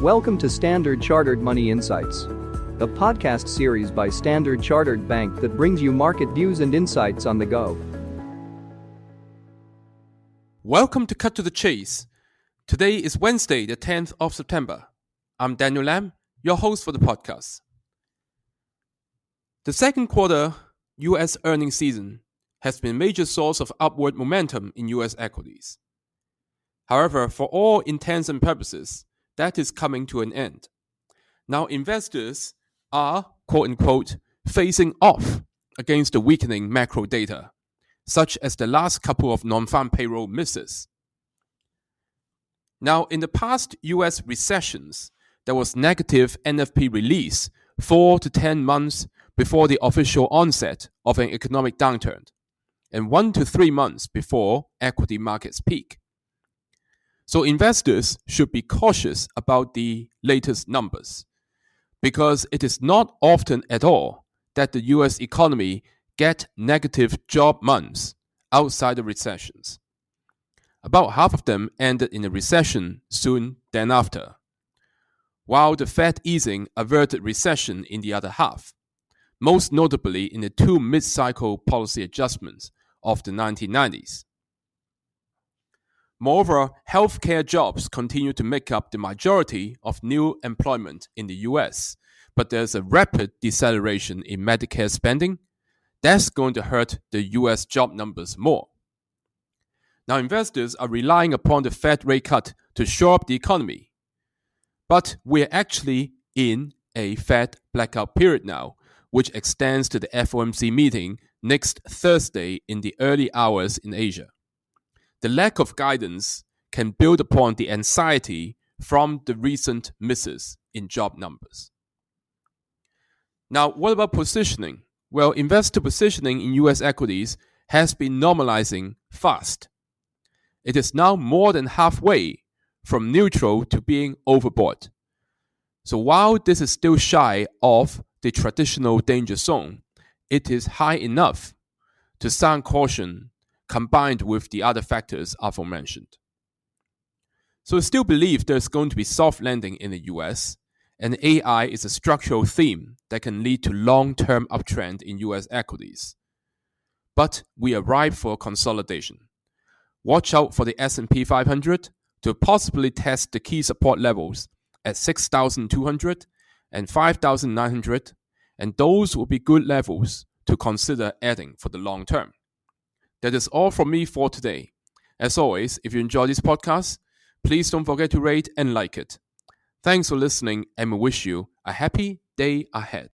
Welcome to Standard Chartered Money Insights, a podcast series by Standard Chartered Bank that brings you market views and insights on the go. Welcome to Cut to the Chase. Today is Wednesday, the 10th of September. I'm Daniel Lam, your host for the podcast. The second quarter U.S. earnings season has been a major source of upward momentum in U.S. equities. However, for all intents and purposes, that is coming to an end. Now investors are, quote-unquote, facing off against the weakening macro data, such as the last couple of non-farm payroll misses. Now, in the past U.S. recessions, there was negative NFP release 4 to 10 months before the official onset of an economic downturn, and 1 to 3 months before equity markets peak. So investors should be cautious about the latest numbers, because it is not often at all that the US economy gets negative job months outside of recessions. About half of them ended in a recession soon thereafter, while the Fed easing averted recession in the other half, most notably in the two mid-cycle policy adjustments of the 1990s. Moreover, healthcare jobs continue to make up the majority of new employment in the US, but there's a rapid deceleration in Medicare spending. That's going to hurt the US job numbers more. Now, investors are relying upon the Fed rate cut to shore up the economy. But we're actually in a Fed blackout period now, which extends to the FOMC meeting next Thursday in the early hours in Asia. The lack of guidance can build upon the anxiety from the recent misses in job numbers. Now, what about positioning? Well, investor positioning in US equities has been normalizing fast. It is now more than halfway from neutral to being overbought. So while this is still shy of the traditional danger zone, it is high enough to sound caution combined with the other factors aforementioned. So I still believe there's going to be soft landing in the US, and AI is a structural theme that can lead to long-term uptrend in US equities. But we are ripe for consolidation. Watch out for the S&P 500 to possibly test the key support levels at 6,200 and 5,900, and those will be good levels to consider adding for the long term. That is all from me for today. As always, if you enjoy this podcast, please don't forget to rate and like it. Thanks for listening, and we wish you a happy day ahead.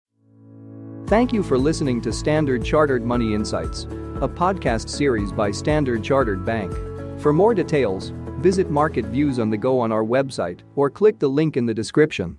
Thank you for listening to Standard Chartered Money Insights, a podcast series by Standard Chartered Bank. For more details, visit Market Views on the Go on our website or click the link in the description.